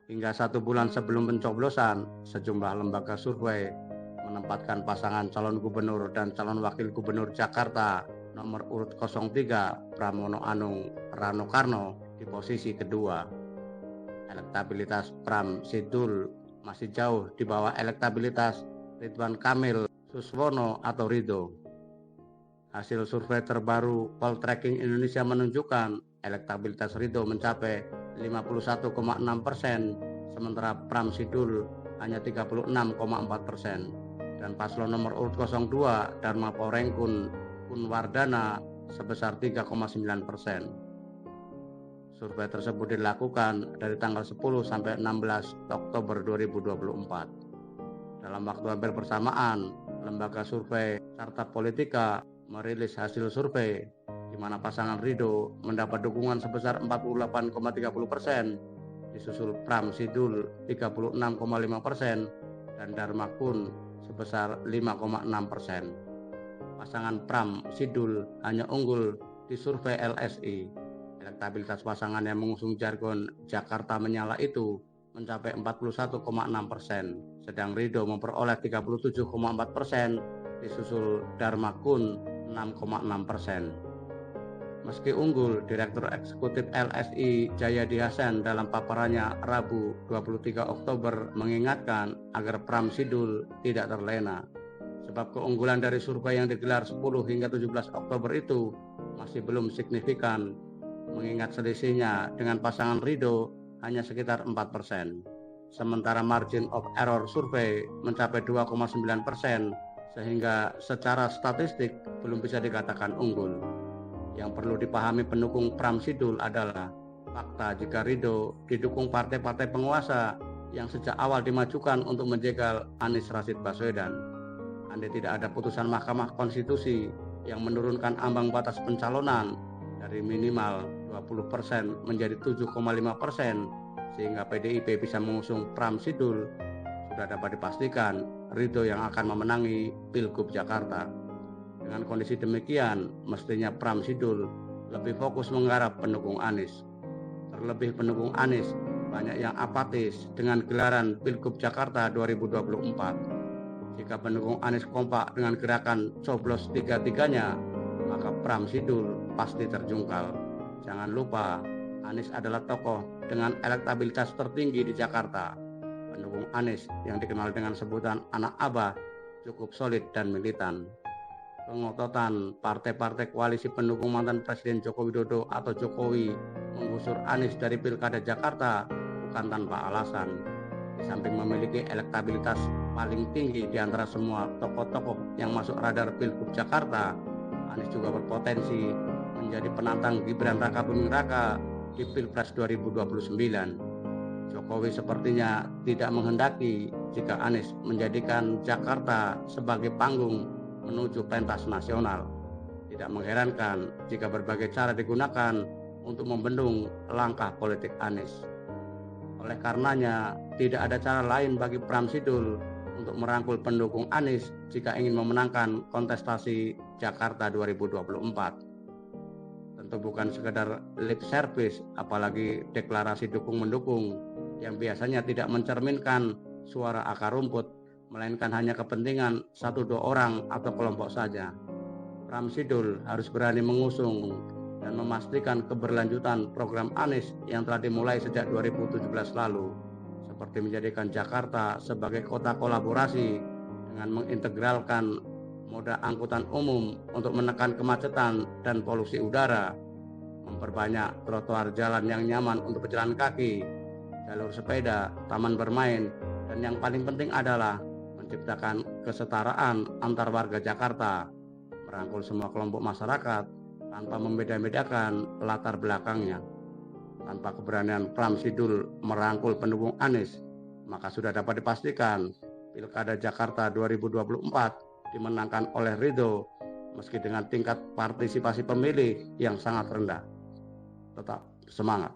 Hingga 1 bulan sebelum pencoblosan, sejumlah lembaga survei menempatkan pasangan calon gubernur dan calon wakil gubernur Jakarta nomor urut 03 Pramono Anung Rano Karno di posisi kedua. Elektabilitas Pram Sidul masih jauh di bawah elektabilitas Ridwan Kamil Suswono atau Ridho. Hasil survei terbaru Poltreking Indonesia menunjukkan elektabilitas Ridho mencapai 51,6%, sementara Pram Sidul hanya 36,4%, dan paslon nomor urut 02 Dharma Porengkun Kunwardana sebesar 3,9%. Survei tersebut dilakukan dari tanggal 10 sampai 16 Oktober 2024. Dalam waktu hampir bersamaan, lembaga survei Carta Politika merilis hasil survei di mana pasangan Ridho mendapat dukungan sebesar 48,30%, disusul Pram Sidul 36,5% dan Dharma Kun sebesar 5,6%. Pasangan Pram Sidul hanya unggul di survei LSI. Elektabilitas pasangan yang mengusung jargon Jakarta Menyala itu mencapai 41,6%, sedang Ridho memperoleh 37,4%, disusul Dharma Kun 6,6%. Meski unggul, Direktur Eksekutif LSI Jayadi Hasan dalam paparannya Rabu 23 Oktober mengingatkan agar Pram Sidul tidak terlena, sebab keunggulan dari survei yang digelar 10 hingga 17 Oktober itu masih belum signifikan, mengingat selisihnya dengan pasangan Ridho hanya sekitar 4%. Sementara margin of error survei mencapai 2,9%, sehingga secara statistik belum bisa dikatakan unggul. Yang perlu dipahami pendukung Pram Sidul adalah fakta jika Ridho didukung partai-partai penguasa yang sejak awal dimajukan untuk menjegal Anies Rashid Baswedan. Andai tidak ada putusan Mahkamah Konstitusi yang menurunkan ambang batas pencalonan dari minimal 20% menjadi 7,5%, sehingga PDIP bisa mengusung Pram Sidul, sudah dapat dipastikan Ridho yang akan memenangi Pilgub Jakarta. Dengan kondisi demikian, mestinya Pram Sidul lebih fokus menggarap pendukung Anies. Terlebih pendukung Anies banyak yang apatis dengan gelaran Pilgub Jakarta 2024. Jika pendukung Anies kompak dengan gerakan coblos tiga-tiganya, maka Pram Sidul pasti terjungkal. Jangan lupa, Anies adalah tokoh dengan elektabilitas tertinggi di Jakarta. Pendukung Anies yang dikenal dengan sebutan anak Abah cukup solid dan militan. Pengototan partai-partai koalisi pendukung mantan Presiden Joko Widodo atau Jokowi menggusur Anies dari Pilkada Jakarta bukan tanpa alasan. Di samping memiliki elektabilitas paling tinggi di antara semua tokoh-tokoh yang masuk radar Pilgub Jakarta, Anies juga berpotensi menjadi penantang Gibran Rakabuming Raka di Pilpres 2029. Jokowi sepertinya tidak menghendaki jika Anies menjadikan Jakarta sebagai panggung menuju pentas nasional. Tidak mengherankan jika berbagai cara digunakan untuk membendung langkah politik Anies. Oleh karenanya, tidak ada cara lain bagi Pram Sidul untuk merangkul pendukung Anies jika ingin memenangkan kontestasi Jakarta 2024. Tentu bukan sekedar lip service, apalagi deklarasi dukung-mendukung yang biasanya tidak mencerminkan suara akar rumput, melainkan hanya kepentingan 1-2 orang atau kelompok saja. Pram Sidul harus berani mengusung dan memastikan keberlanjutan program Anies yang telah dimulai sejak 2017 lalu, seperti menjadikan Jakarta sebagai kota kolaborasi dengan mengintegralkan moda angkutan umum untuk menekan kemacetan dan polusi udara, memperbanyak trotoar jalan yang nyaman untuk pejalan kaki, jalur sepeda, taman bermain, dan yang paling penting adalah menciptakan kesetaraan antar warga Jakarta, merangkul semua kelompok masyarakat tanpa membeda-bedakan latar belakangnya. Tanpa keberanian Pram Sidul merangkul pendukung Anies, maka sudah dapat dipastikan Pilkada Jakarta 2024 dimenangkan oleh Ridho meski dengan tingkat partisipasi pemilih yang sangat rendah. Tetap semangat.